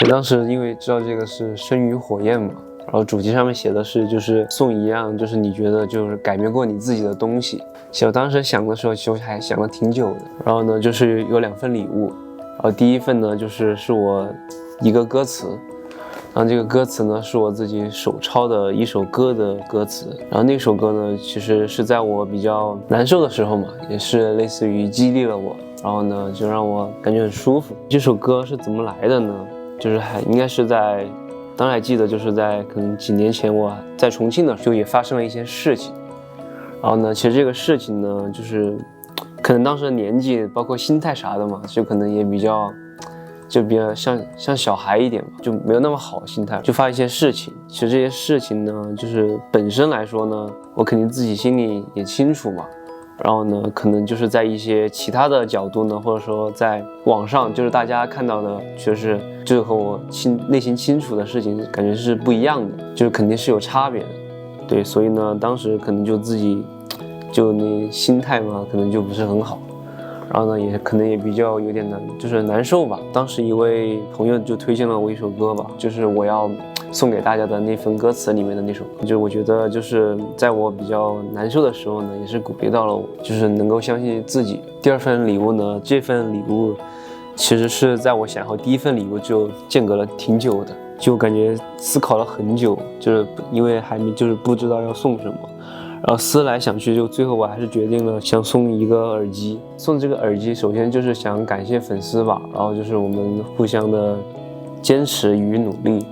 对，当时因为知道这个是生于火焰嘛，然后主题上面写的是就是送一样就是你觉得就是改变过你自己的东西。其实我当时想的时候，其实我还想了挺久的。然后呢，就是有2份礼物，然后第一份呢就是我一个歌词。然后这个歌词呢，是我自己手抄的一首歌的歌词。然后那首歌呢，其实是在我比较难受的时候嘛，也是类似于激励了我，然后呢，就让我感觉很舒服。这首歌是怎么来的呢？就是应该是当然还记得，就是在可能几年前我在重庆的时候也发生了一些事情。然后呢，其实这个事情呢，就是可能当时的年纪，包括心态啥的嘛，就可能也比较像小孩一点嘛，就没有那么好的心态，就发一些事情。其实这些事情呢，就是本身来说呢，我肯定自己心里也清楚嘛。然后呢，可能就是在一些其他的角度呢，或者说在网上，就是大家看到的，就是和我内心清楚的事情，感觉是不一样的，就是肯定是有差别的。对，所以呢，当时可能就自己那心态嘛，可能就不是很好。然后呢，也可能也比较有点难受吧。当时一位朋友就推荐了我一首歌吧，就是我要送给大家的那份歌词里面的那首歌。就我觉得就是在我比较难受的时候呢，也是鼓励到了我，就是能够相信自己。第2份礼物呢，这份礼物其实是在我想好第1份礼物就间隔了挺久的，就感觉思考了很久，就是因为还没就是不知道要送什么。然后思来想去，就最后我还是决定了想送一个耳机。送这个耳机，首先就是想感谢粉丝吧，然后就是我们互相的坚持与努力。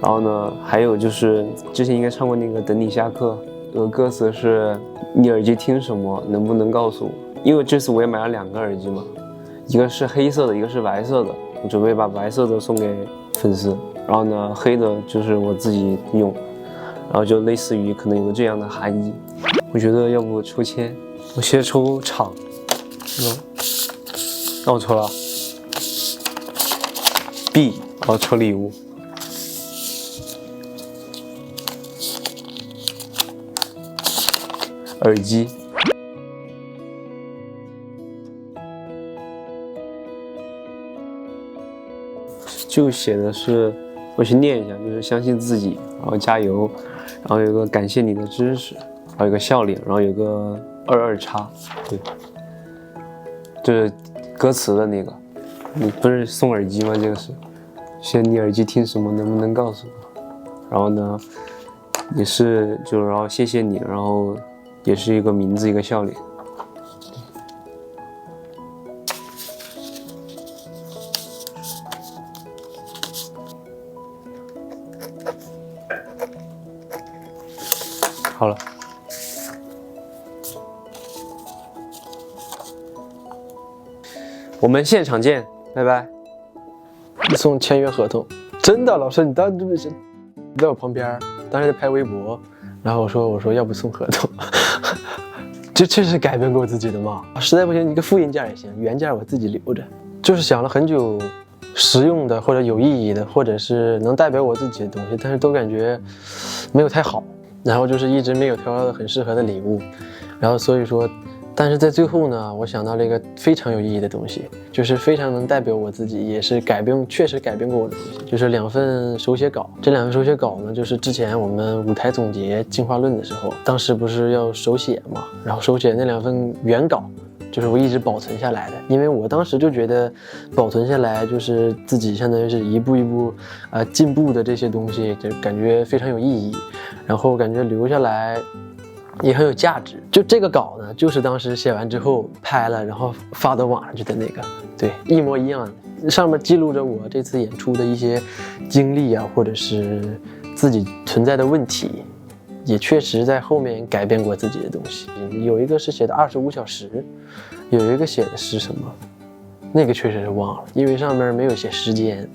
然后呢，还有就是之前应该唱过那个《等你下课》，有个歌词是“你耳机听什么，能不能告诉我？”因为这次我也买了2个耳机嘛，一个是黑色的，一个是白色的。我准备把白色的送给粉丝，然后呢，黑的就是我自己用。然后就类似于可能有个这样的含义。我觉得要不抽签，我先抽场，那我抽了 B， 然后抽礼物，耳机。就写的是，我去念一下，就是相信自己，然后加油，然后有个感谢你的支持，然后有个笑脸，然后有个22叉，对，就是歌词的那个。你不是送耳机吗？这个是，现在你耳机听什么，能不能告诉我？然后呢，也是然后谢谢你，然后也是一个名字，一个笑脸。好了，我们现场见，拜拜。送签约合同，真的，老师，你当时在我旁边，当时在拍微博，然后我说要不送合同，这确实改变过自己的嘛。实在不行，一个复印件也行，原件我自己留着。就是想了很久，实用的或者有意义的，或者是能代表我自己的东西，但是都感觉没有太好。然后就是一直没有挑到很适合的礼物，然后所以说，但是在最后呢，我想到了一个非常有意义的东西，就是非常能代表我自己，也是确实改变过我的东西，就是2份手写稿。这2份手写稿呢，就是之前我们舞台总结进化论的时候，当时不是要手写嘛，然后手写那2份原稿。就是我一直保存下来的，因为我当时就觉得保存下来就是自己相当于是一步一步进步的这些东西，就感觉非常有意义，然后感觉留下来也很有价值。就这个稿呢，就是当时写完之后拍了，然后发到网上去的那个，对，一模一样的。上面记录着我这次演出的一些经历啊，或者是自己存在的问题。也确实在后面改变过自己的东西，有一个是写的25小时，有一个写的是什么，那个确实是忘了，因为上面没有写时间，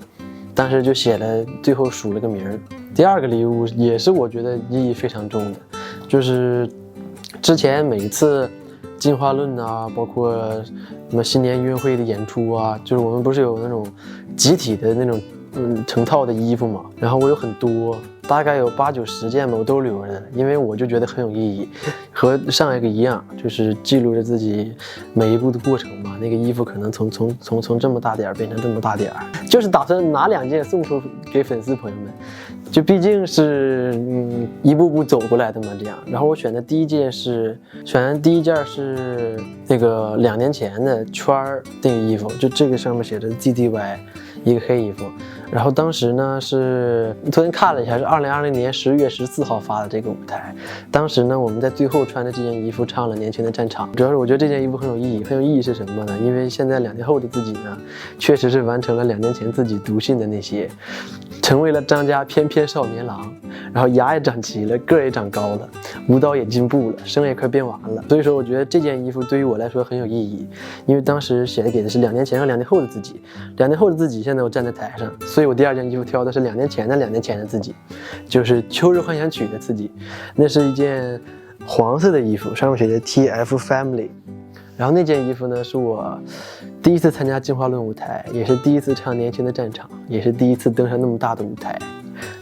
当时就写了，最后数了个名儿。第2个礼物也是我觉得意义非常重的，就是之前每一次进化论啊，包括什么新年音乐会的演出啊，就是我们不是有那种集体的那种成套的衣服嘛，然后我有很多，大概有8、9、10件吧，我都留着，因为我就觉得很有意义，和上一个一样，就是记录着自己每一步的过程嘛。那个衣服可能从这么大点儿变成这么大点儿，就是打算拿2件送出给粉丝朋友们，就毕竟是一步步走过来的嘛，这样。然后我选的第一件是那个2年前的圈儿那个衣服，就这个上面写着 ZZY， 一个黑衣服。然后当时呢是昨天看了一下，是2020年10月14号发的这个舞台。当时呢我们在最后穿着这件衣服唱了《年轻的战场》，主要是我觉得这件衣服很有意义。很有意义是什么呢？因为现在2年后的自己呢，确实是完成了2年前自己读信的那些，成为了张家翩翩少年郎，然后牙也长齐了，个儿也长高了，舞蹈也进步了，声也快变完了。所以说我觉得这件衣服对于我来说很有意义，因为当时给的是2年前和2年后的自己，2年后的自己现在我站在台上，所以我第2件衣服挑的是2年前的自己，就是《秋日幻想曲》的自己。那是一件黄色的衣服，上面写着 TF Family。然后那件衣服呢，是我第一次参加进化论舞台，也是第一次唱《年轻的战场》，也是第一次登上那么大的舞台，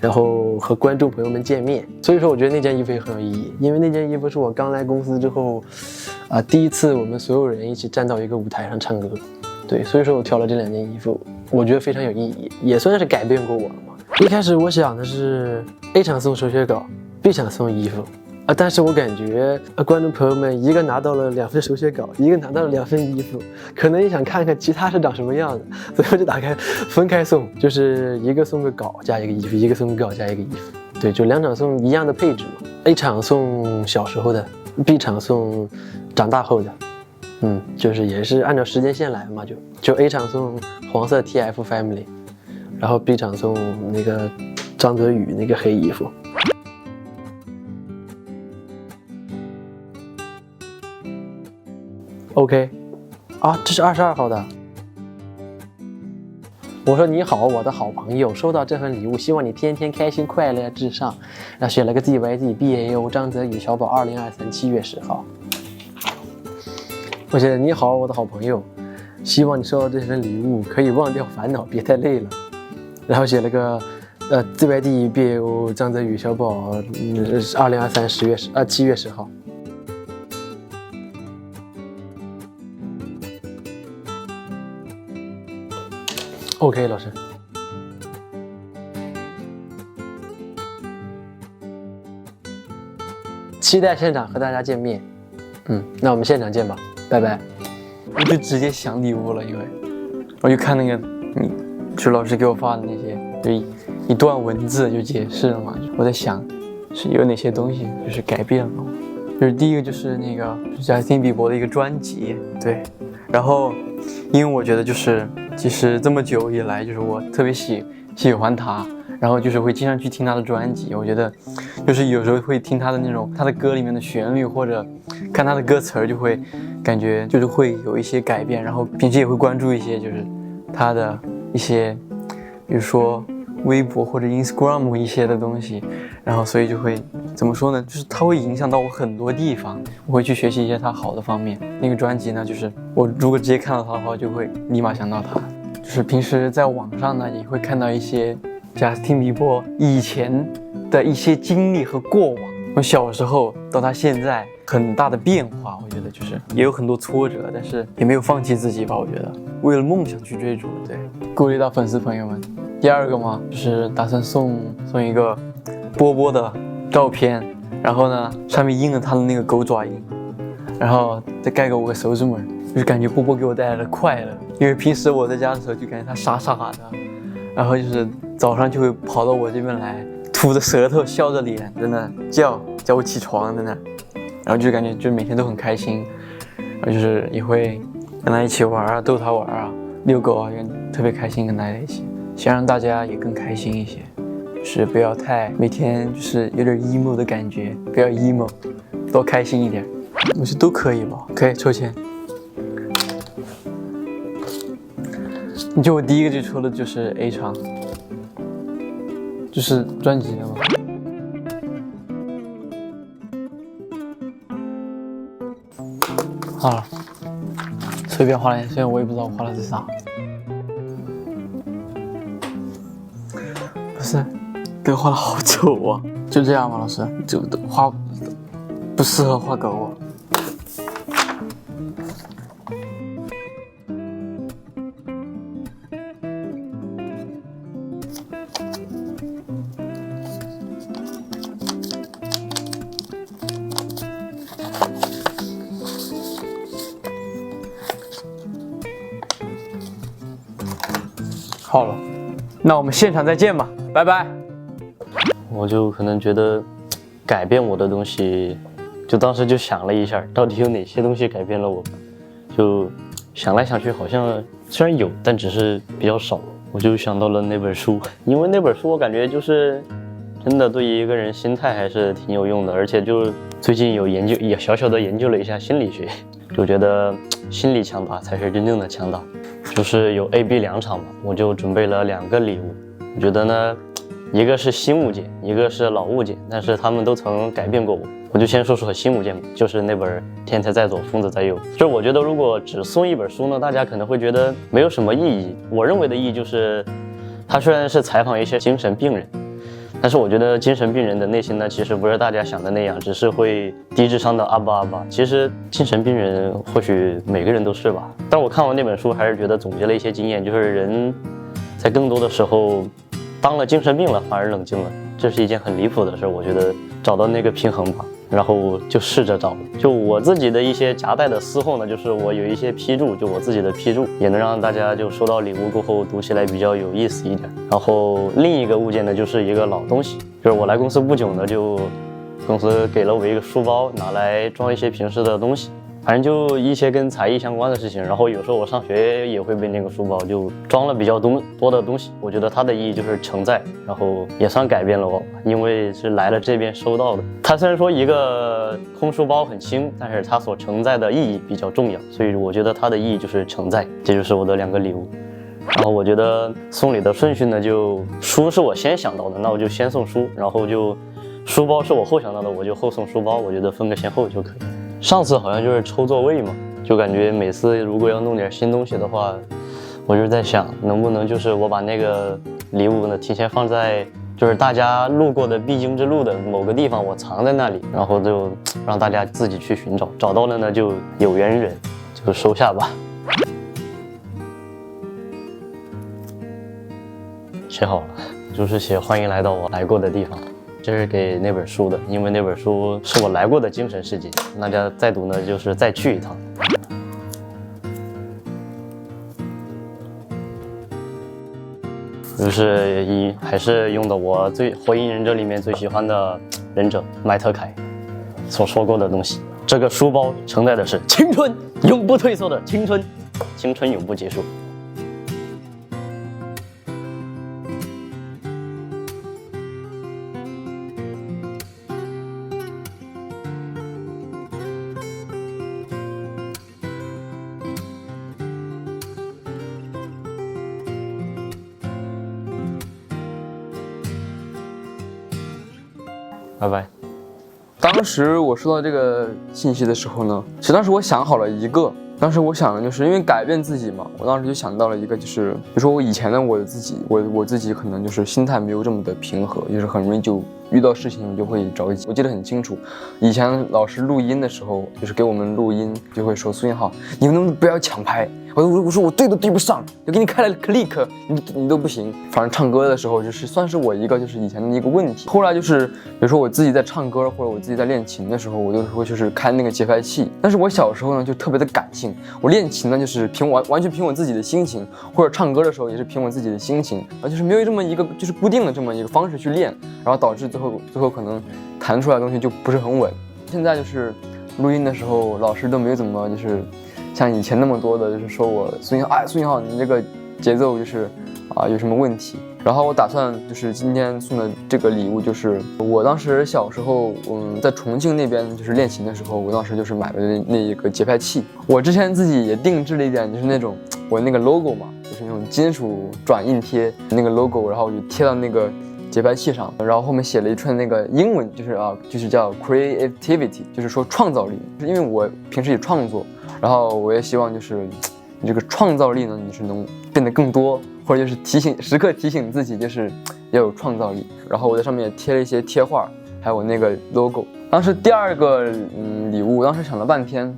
然后和观众朋友们见面。所以说我觉得那件衣服也很有意义，因为那件衣服是我刚来公司之后第一次我们所有人一起站到一个舞台上唱歌。对，所以说我挑了这2件衣服，我觉得非常有意义，也算是改变过我了嘛。一开始我想的是 A 场送手写稿，B 场送衣服但是我感觉观众朋友们一个拿到了2份手写稿，一个拿到了2份衣服，可能也想看看其他是长什么样的，所以我就打开分开送，就是一个送个稿加一个衣服，一个送个稿加一个衣服。对，就2场送一样的配置嘛。A 场送小时候的， B 场送长大后的。就是也是按照时间线来嘛，就 A 场送黄色 TF Family， 然后 B 场送那个张泽宇那个黑衣服。OK， 这是22号的。我说你好，我的好朋友，收到这份礼物，希望你天天开心快乐至上。然后写了个 ZYZ BAO 张泽宇小宝2023 7月10号。我写你好，我的好朋友，希望你收到这份礼物可以忘掉烦恼，别太累了。然后写了个ZYD BAO 张泽宇小宝2023 7月10号。OK， 老师。期待现场和大家见面。那我们现场见吧。拜拜。我就直接想礼物了，因为我就看那个就老师给我发的那些，就一段文字就解释了嘛。我在想是有哪些东西就是改变了，就是第一个就是那个贾斯汀比伯的一个专辑，对。然后因为我觉得就是其实这么久以来，就是我特别喜欢他。然后就是会经常去听他的专辑，我觉得就是有时候会听他的那种他的歌里面的旋律，或者看他的歌词就会感觉就是会有一些改变。然后平时也会关注一些就是他的一些比如说微博或者 Instagram 一些的东西，然后所以就会怎么说呢，就是他会影响到我很多地方，我会去学习一些他好的方面。那个专辑呢，就是我如果直接看到他的话，就会立马想到他。就是平时在网上呢也会看到一些贾斯汀比伯以前的一些经历和过往，从小时候到他现在很大的变化，我觉得就是也有很多挫折，但是也没有放弃自己吧。我觉得为了梦想去追逐，对，鼓励到粉丝朋友们。第二个嘛，就是打算送一个波波的照片，然后呢上面印了他的那个狗爪印，然后再盖个5个手指纹，就是感觉波波给我带来了快乐。因为平时我在家的时候就感觉他傻傻的，然后就是早上就会跑到我这边来，吐着舌头笑着脸在那叫我起床在那，然后就感觉就每天都很开心，然后就是也会跟他一起玩啊，逗他玩啊，遛狗啊，也特别开心跟他在一起，想让大家也更开心一些，就是不要太每天就是有点 emo 的感觉，不要 emo， 多开心一点，我觉得都可以吧。可以抽签。就我第一个就抽的就是 A 场，就是专辑的嘛。好了，随便画了，虽然我也不知道我画的是啥。师，这个画的好丑啊！就这样吧，老师，就画不适合画狗啊。好了，那我们现场再见吧，拜拜。我就可能觉得改变我的东西，就当时就想了一下，到底有哪些东西改变了我，就想来想去，好像虽然有，但只是比较少。我就想到了那本书，因为那本书我感觉就是真的对于一个人心态还是挺有用的，而且就最近有研究，也小小的研究了一下心理学，就觉得心理强大才是真正的强大。就是有 A、B 两场嘛，我就准备了2个礼物。我觉得呢，一个是新物件，一个是老物件，但是他们都曾改变过我。我就先说说新物件吧，就是那本《天才在左，疯子在右》。就是我觉得如果只送一本书呢，大家可能会觉得没有什么意义。我认为的意义就是，它虽然是采访一些精神病人，但是我觉得精神病人的内心呢，其实不是大家想的那样，只是会低智商的阿巴阿巴。其实精神病人或许每个人都是吧。但我看完那本书，还是觉得总结了一些经验，就是人在更多的时候，当了精神病了反而冷静了，这是一件很离谱的事。我觉得找到那个平衡吧，然后就试着找。就我自己的一些夹带的私货呢，就是我有一些批注，就我自己的批注，也能让大家就收到礼物过后读起来比较有意思一点。然后另一个物件呢，就是一个老东西，就是我来公司不久呢，就公司给了我一个书包，拿来装一些平时的东西。反正就一些跟才艺相关的事情，然后有时候我上学也会背那个书包，就装了比较多的东西。我觉得它的意义就是承载，然后也算改变了我，因为是来了这边收到的。它虽然说一个空书包很轻，但是它所承载的意义比较重要，所以我觉得它的意义就是承载。这就是我的2个礼物。然后我觉得送礼的顺序呢，就书是我先想到的，那我就先送书，然后就书包是我后想到的，我就后送书包。我觉得分个先后就可以。上次好像就是抽座位嘛，就感觉每次如果要弄点新东西的话，我就在想能不能就是我把那个礼物呢提前放在就是大家路过的必经之路的某个地方，我藏在那里，然后就让大家自己去寻找，找到了呢就有缘人就收下吧。写好了，就是写欢迎来到我来过的地方。这是给那本书的，因为那本书是我来过的精神世界，大家再读呢就是再去一趟。就是还是用的我火影忍者里面最喜欢的忍者麦特凯所说过的东西。这个书包承载的是青春，永不退缩的青春，青春永不结束。拜拜。当时我收到这个信息的时候呢，其实当时我想好了一个，当时我想的就是因为改变自己嘛，我当时就想到了一个，就是比如说我以前的我自己可能就是心态没有这么的平和，就是很容易就遇到事情就会着急。我记得很清楚，以前老师录音的时候，就是给我们录音就会说苏云浩，你们能不能不要抢拍？我说我对都对不上，就给你开了 click， 你都不行。反正唱歌的时候就是算是我一个就是以前的一个问题。后来就是比如说我自己在唱歌或者我自己在练琴的时候，我就会就是开那个节拍器。但是我小时候呢就特别的感性，我练琴呢就是完全凭我自己的心情，或者唱歌的时候也是凭我自己的心情，就是没有这么一个就是固定的这么一个方式去练，然后导致最后可能弹出来的东西就不是很稳。现在就是录音的时候，老师都没有怎么就是像以前那么多的，就是说我苏云浩，你这个节奏就是有什么问题。然后我打算就是今天送的这个礼物，就是我当时小时候在重庆那边就是练琴的时候，我当时就是买了那一个节拍器。我之前自己也定制了一点，就是那种我那个 logo 嘛，就是那种金属转印贴那个 logo， 然后我就贴到那个节拍器上，然后后面写了一串那个英文，就是叫 creativity， 就是说创造力。因为我平时也创作，然后我也希望就是你这个创造力呢，你是能变得更多，或者就是时刻提醒自己，就是要有创造力。然后我在上面也贴了一些贴画，还有那个 logo。当时第二个礼物，当时想了半天，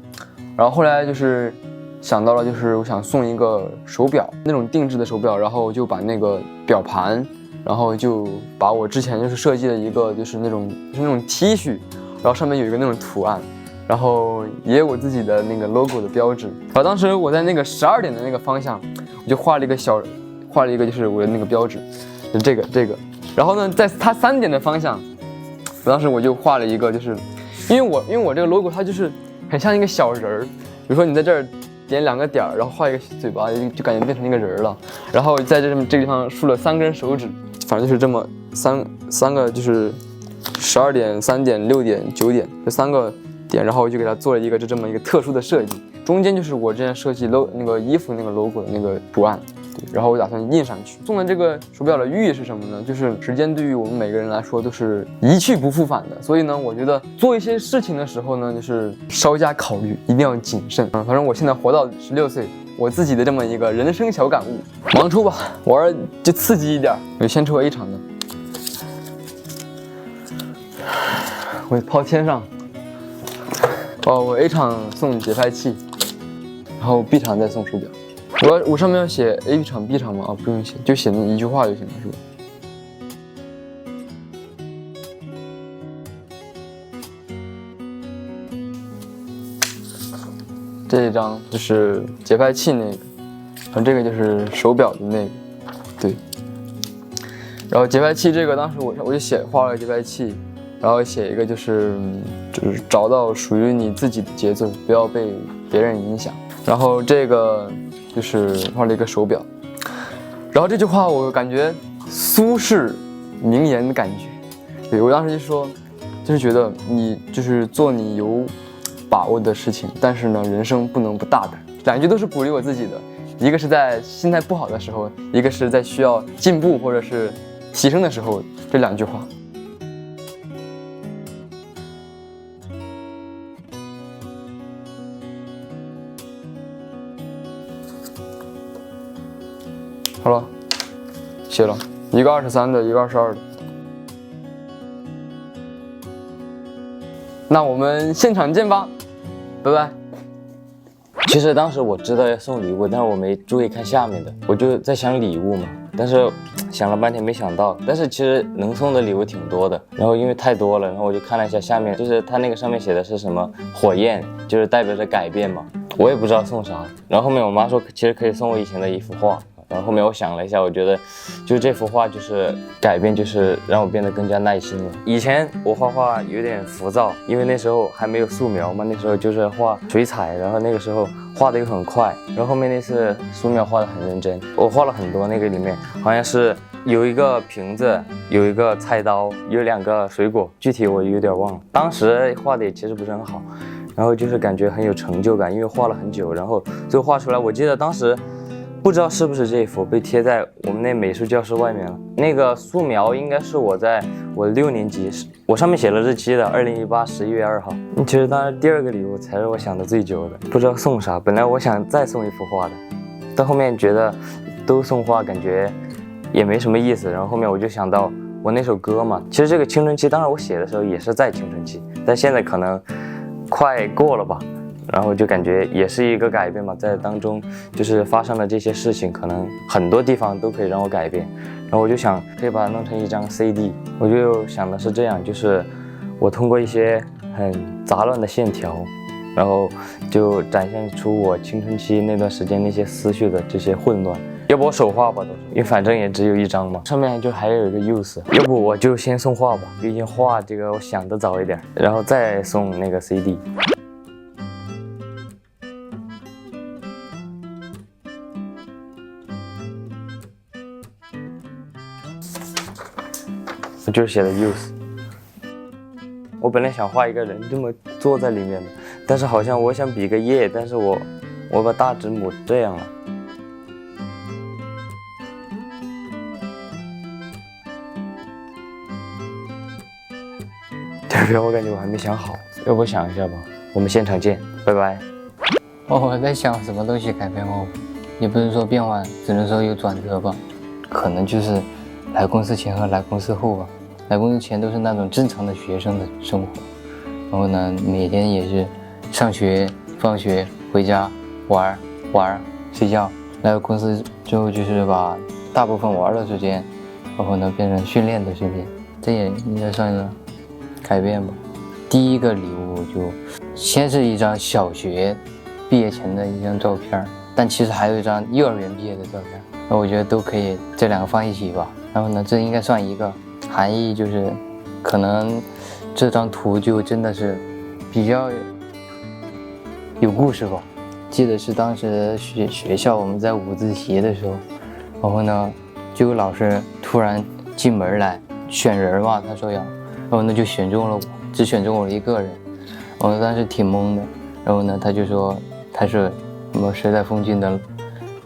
然后后来就是想到了，就是我想送一个手表，那种定制的手表，然后就把那个表盘，然后就把我之前就是设计了一个就是那种 T 恤，然后上面有一个那种图案，然后也有我自己的那个 logo 的标志。然后当时我在那个12点的那个方向，我就画了一个就是我的那个标志，就这个。然后呢，在它3点的方向，当时我就画了一个，就是因为我这个 logo 它就是很像一个小人儿，比如说你在这儿点2个点儿，然后画一个嘴巴，就感觉变成一个人了。然后在这个地方竖了3根手指，反正就是这么三个，就是12点、3点、6点、9点这3个点，然后我就给它做了一个这么一个特殊的设计，中间就是我之前设计那个衣服那个 logo 的那个图案。对，然后我打算印上去。送的这个手表的寓意是什么呢？就是时间对于我们每个人来说都是一去不复返的，所以呢，我觉得做一些事情的时候呢，就是稍加考虑，一定要谨慎啊。反正我现在活到16岁，我自己的这么一个人生小感悟，忙抽吧，玩就刺激一点。我先抽 A 场的，我抛天上。我 A 场送节拍器，然后 B 场再送手表。我上面要写 A 场 B 场吗？不用写，就写那一句话就行了，是吧？这一张就是节拍器那个，然后这个就是手表的那个，对。然后节拍器这个当时我就画了节拍器，然后写一个就是找到属于你自己的节奏，不要被别人影响。然后这个就是画了一个手表，然后这句话我感觉苏轼名言的感觉。对，我当时就说，就是觉得你就是做你有把握的事情，但是呢，人生不能不大胆。2句都是鼓励我自己的，一个是在心态不好的时候，一个是在需要进步或者是提升的时候，这2句话。好了，写了一个23的，一个22的。那我们现场见吧，拜拜。其实当时我知道要送礼物，但是我没注意看下面的，我就在想礼物嘛，但是想了半天没想到。但是其实能送的礼物挺多的，然后因为太多了，然后我就看了一下下面，就是它那个上面写的是什么火焰，就是代表着改变嘛，我也不知道送啥。然后后面我妈说，其实可以送我以前的一幅画。然后后面我想了一下，我觉得就是这幅画就是改变，就是让我变得更加耐心了。以前我画画有点浮躁，因为那时候还没有素描嘛，那时候就是画水彩，然后那个时候画的又很快。然后后面那次素描画的很认真，我画了很多，那个里面好像是有一个瓶子，有一个菜刀，有2个水果，具体我有点忘了。当时画的也其实不是很好，然后就是感觉很有成就感，因为画了很久，然后最后画出来，我记得当时不知道是不是这一幅被贴在我们那美术教室外面了。那个素描应该是我在我6年级，我上面写了日期的，2018 11月2号。其实当然第2个礼物才是我想的最久的，不知道送啥。本来我想再送一幅画的，到后面觉得都送画感觉也没什么意思。然后后面我就想到我那首歌嘛，其实这个青春期，当然我写的时候也是在青春期，但现在可能快过了吧。然后就感觉也是一个改变嘛，在当中就是发生了这些事情，可能很多地方都可以让我改变。然后我就想可以把它弄成一张 CD， 我就想的是这样，就是我通过一些很杂乱的线条，然后就展现出我青春期那段时间那些思绪的这些混乱。要不我手画吧，因为反正也只有1张嘛，上面就还有一个 use。要不我就先送画吧，毕竟画这个我想得早一点，然后再送那个 CD。就是写的 use。我本来想画一个人这么坐在里面的，但是好像我想比个耶，但是我把大指拇这样了。这边我感觉我还没想好，要不想一下吧？我们现场见，拜拜。我在想什么东西改变我，也不是说变化，只能说有转折吧。可能就是来公司前和来公司后吧。来公司前都是那种正常的学生的生活，然后呢，每天也是上学、放学、回家玩、睡觉。来到公司之后，就是把大部分玩的时间，然后呢变成训练的时间，这也应该算是改变吧。第一个礼物就先是一张小学毕业前的一张照片，但其实还有一张幼儿园毕业的照片，那我觉得都可以这两个放一起吧。然后呢，这应该算一个含义，就是可能这张图就真的是比较有故事吧。记得是当时学校我们在午自习的时候，然后呢就有老师突然进门来选人嘛，他说要，然后呢就选中了我，只选中我一个人，我当时挺懵的。然后呢他就说他是什么时代峰峻的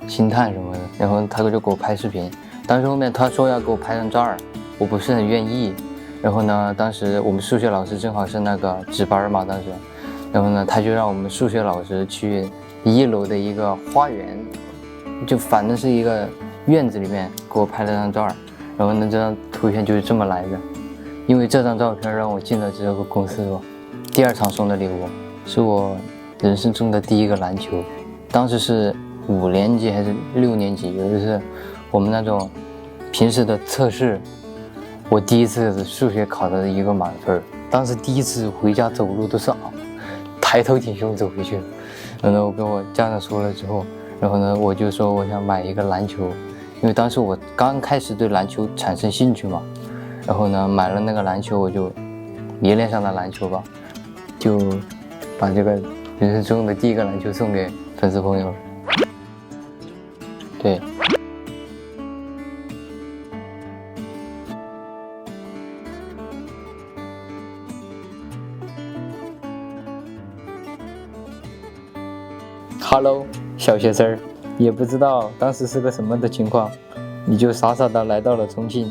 星探什么的，然后他就给我拍视频。当时后面他说要给我拍张照儿，我不是很愿意。然后呢当时我们数学老师正好是那个值班嘛，当时，然后呢他就让我们数学老师去1楼的一个花园，就反正是一个院子里面给我拍了张照儿。然后呢这张图片就是这么来的，因为这张照片让我进了这个公司吧。第二场送的礼物是我人生中的第一个篮球，当时是5年级还是6年级，有一次我们那种平时的测试，我第一次数学考的一个满分，当时第一次回家走路都是抬头挺胸走回去。然后我跟我家长说了之后，然后呢我就说我想买一个篮球，因为当时我刚开始对篮球产生兴趣嘛，然后呢买了那个篮球，我就迷恋上了篮球吧，就把这个人生中的第一个篮球送给粉丝朋友了。对。Hello， 小学生，也不知道当时是个什么的情况，你就傻傻的来到了重庆，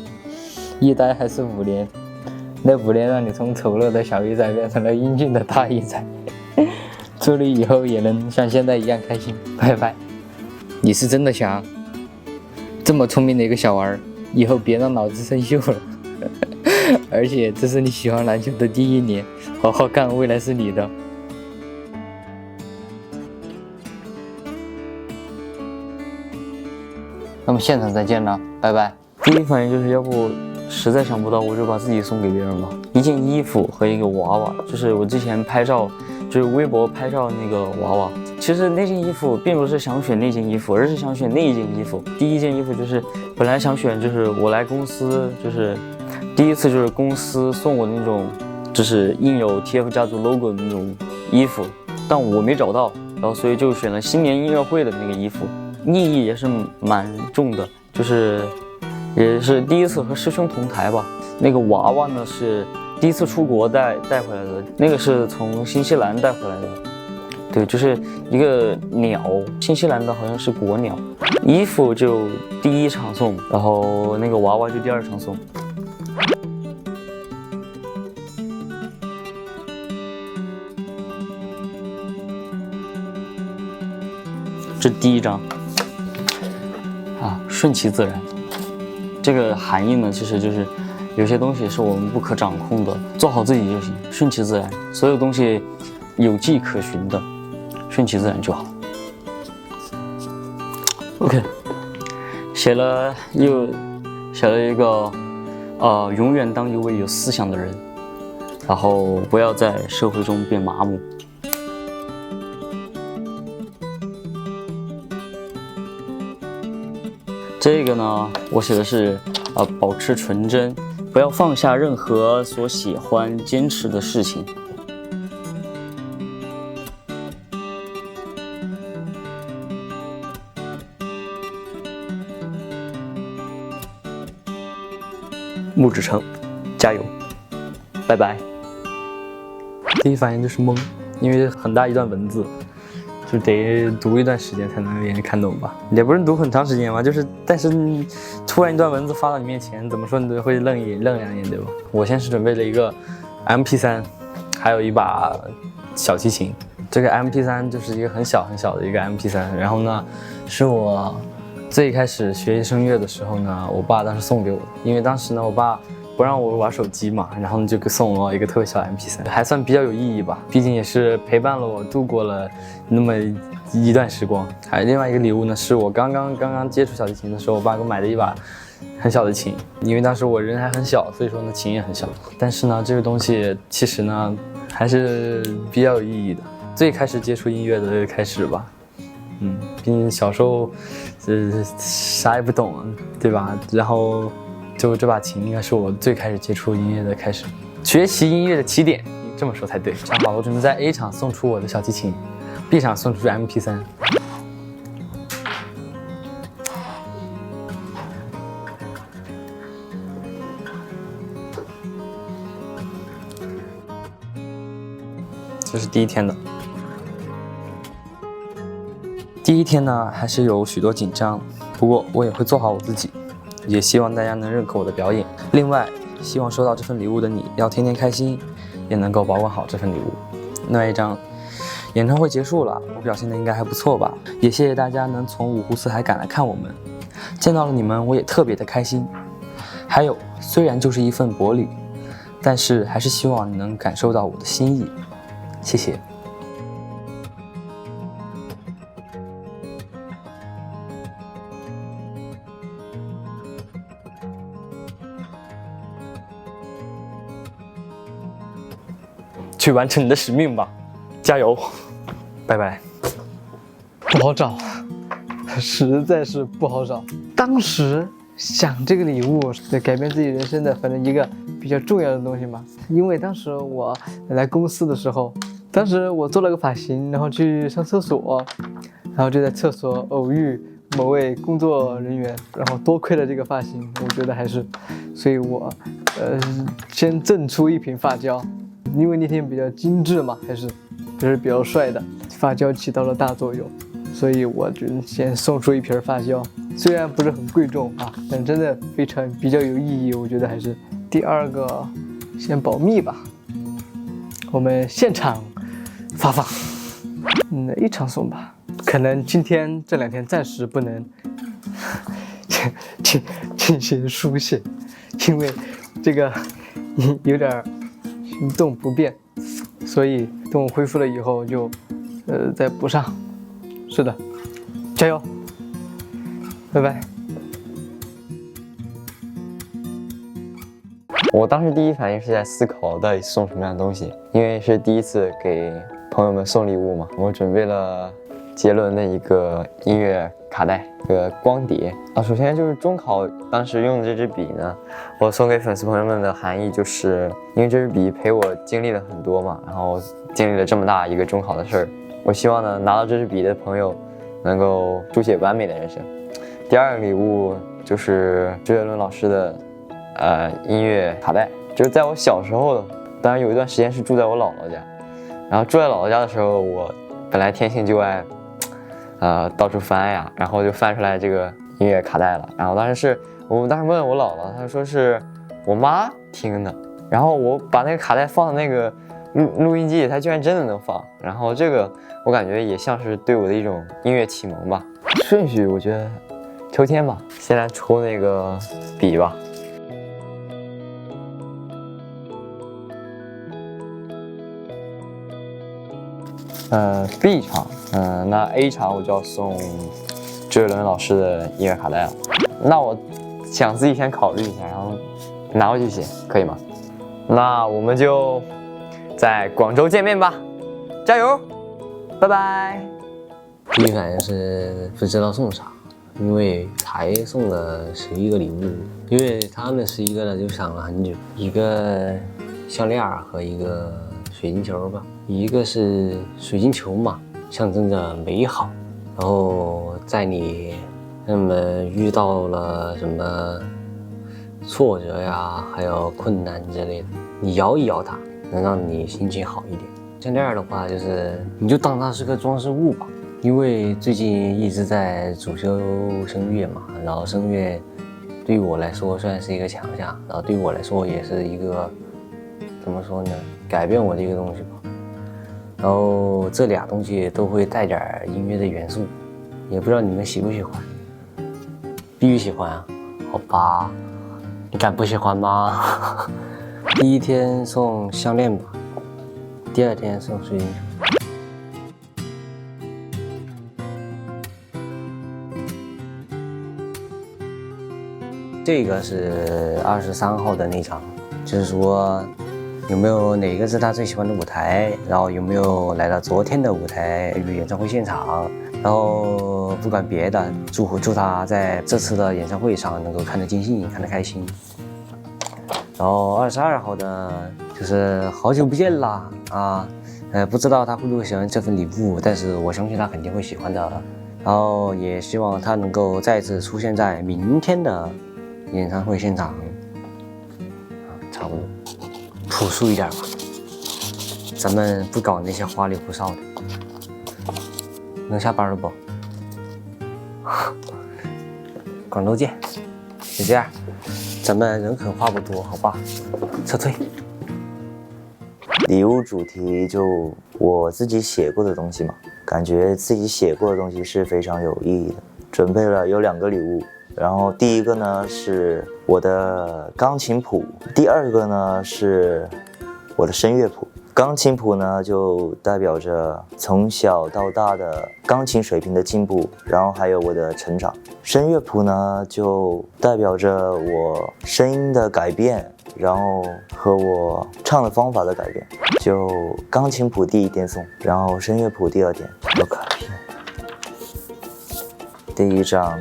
一待还是5年，那5年让你从丑陋的小鱼仔变成了英俊的大鱼仔，祝你以后也能像现在一样开心，拜拜。你是真的想这么聪明的一个小娃，以后别让脑子生锈了，而且这是你喜欢篮球的第1年，好好干，未来是你的。那么现场再见了，拜拜。第一反应就是要不实在想不到，我就把自己送给别人吧。一件衣服和一个娃娃，就是我之前拍照，就是微博拍照那个娃娃。其实那件衣服并不是想选那件衣服，而是想选那一件衣服。第一件衣服就是本来想选，就是我来公司，就是第一次就是公司送我那种，就是印有 TF 家族 logo 的那种衣服，但我没找到，然后所以就选了新年音乐会的那个衣服。意义也是蛮重的，就是也是第一次和师兄同台吧。那个娃娃呢是第一次出国带回来的，那个是从新西兰带回来的，对，就是一个鸟，新西兰的好像是国鸟。衣服就第1场送，然后那个娃娃就第2场送。这第1张。顺其自然，这个含义呢，其实就是有些东西是我们不可掌控的，做好自己就行，顺其自然，所有东西有迹可循的，顺其自然就好。OK， 写了一个永远当一位有思想的人，然后不要在社会中变麻木。这个呢，我写的是保持纯真，不要放下任何所喜欢坚持的事情。穆志成，加油，拜拜。第一反应就是懵，因为很大一段文字，就得读一段时间才能让别人看懂吧。也不是读很长时间嘛，但是突然一段文字发到你面前，怎么说你都会愣2眼，对吧？我先是准备了一个 MP3，还有一把小提琴。这个 MP3 就是一个很小的一个 MP3，然后呢，是我最开始学习声乐的时候呢，我爸当时送给我的，因为当时呢，我爸不让我玩手机嘛，然后呢就给送了我一个特别小的 MP3，还算比较有意义吧，毕竟也是陪伴了我度过了那么一段时光。还有另外一个礼物呢，是我刚刚接触小提琴的时候，我爸给我买的一把很小的琴，因为当时我人还很小，所以说呢琴也很小。但是呢，这个东西其实呢还是比较有意义的。最开始接触音乐的开始吧，毕竟小时候，啥也不懂，对吧？然后就这把琴应该是我最开始接触音乐的开始，学习音乐的起点，这么说才对。想好，我准备在 A 场送出我的小提琴，B 场送出 MP3。这是第一天的。第一天呢，还是有许多紧张，不过我也会做好我自己，也希望大家能认可我的表演。另外，希望收到这份礼物的你要天天开心，也能够保管好这份礼物。另外一张，演唱会结束了，我表现的应该还不错吧？也谢谢大家能从五湖四海赶来看我们，见到了你们，我也特别的开心。还有，虽然就是一份薄礼，但是还是希望你能感受到我的心意，谢谢。去完成你的使命吧，加油，拜拜。不好找，实在是不好找。当时想这个礼物是改变自己人生的，反正一个比较重要的东西嘛。因为当时我来公司的时候，当时我做了个发型，然后去上厕所，然后就在厕所偶遇某位工作人员，然后多亏了这个发型，我觉得还是，所以我先赠出一瓶发胶。因为那天比较精致嘛，还是比较帅的，发胶起到了大作用，所以我就先送出一瓶发胶，虽然不是很贵重啊，但真的比较有意义，我觉得还是。第二个，先保密吧，我们现场发放，A 场送吧，可能今天这2天暂时不能进行书写，因为这个有点行动不便，所以等我恢复了以后就再补上。是的，加油，拜拜。我当时第一反应是在思考到底送什么样的东西，因为是第一次给朋友们送礼物嘛。我准备了杰伦的一个音乐卡带，一个光碟啊。首先就是中考当时用的这支笔呢，我送给粉丝朋友们的含义就是，因为这支笔陪我经历了很多嘛，然后经历了这么大一个中考的事儿，我希望呢拿到这支笔的朋友能够书写完美的人生。第二个礼物就是周杰伦老师的音乐卡带，就是在我小时候，当然有一段时间是住在我姥姥家，然后住在姥姥家的时候，我本来天性就爱到处翻呀，然后就翻出来这个音乐卡带了。然后我当时问我姥姥，她说是我妈听的，然后我把那个卡带放到那个录音机里，它居然真的能放。然后这个我感觉也像是对我的一种音乐启蒙吧。顺序我觉得秋天吧，先来抽那个笔吧。B 场，那 A 场我就要送周杰伦老师的音乐卡带了。那我想自己先考虑一下，然后拿回去写，可以吗？那我们就在广州见面吧，加油，拜拜。第一反应是不知道送啥，因为才送了11个礼物，因为他们11个呢就想了很久，一个项链和一个水晶球吧。一个是水晶球嘛，象征着美好，然后在你那么遇到了什么挫折呀，还有困难之类的，你摇一摇它，能让你心情好一点。项链的话，就是你就当它是个装饰物吧，因为最近一直在主修声乐嘛，然后声乐对于我来说算是一个强项，然后对于我来说也是一个怎么说呢，改变我的一个东西吧。然后这俩东西都会带点音乐的元素，也不知道你们喜不喜欢。必须喜欢啊？好吧，你敢不喜欢吗？第一天送项链吧，第二天送睡衣。这个是23号的那场，就是说有没有哪个是他最喜欢的舞台，然后有没有来到昨天的舞台演唱会现场，然后不管别的，祝他在这次的演唱会上能够看得尽兴，看得开心。然后22号呢，就是好久不见啦啊，不知道他会不会喜欢这份礼物，但是我相信他肯定会喜欢的。然后也希望他能够再次出现在明天的演唱会现场，差不多朴素一点吧，咱们不搞那些花里胡哨的。能下班了不？广州见，就这样，咱们人狠话不多，好吧？撤退。礼物主题就我自己写过的东西嘛，感觉自己写过的东西是非常有意义的。准备了有2个礼物，然后第一个呢是我的钢琴谱，第二个呢是我的声乐谱。钢琴谱呢就代表着从小到大的钢琴水平的进步，然后还有我的成长。声乐谱呢就代表着我声音的改变，然后和我唱的方法的改变。就钢琴谱第一天送，然后声乐谱第2天。有卡片，第一张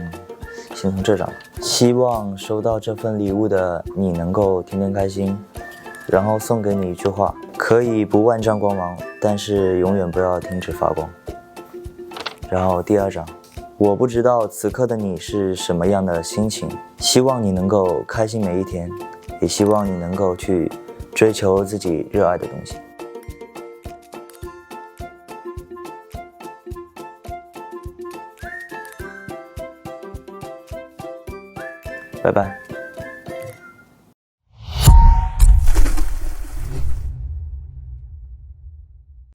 先从这张，希望收到这份礼物的你能够天天开心。然后送给你一句话：可以不万丈光芒，但是永远不要停止发光。然后第2张，我不知道此刻的你是什么样的心情，希望你能够开心每一天，也希望你能够去追求自己热爱的东西。拜拜。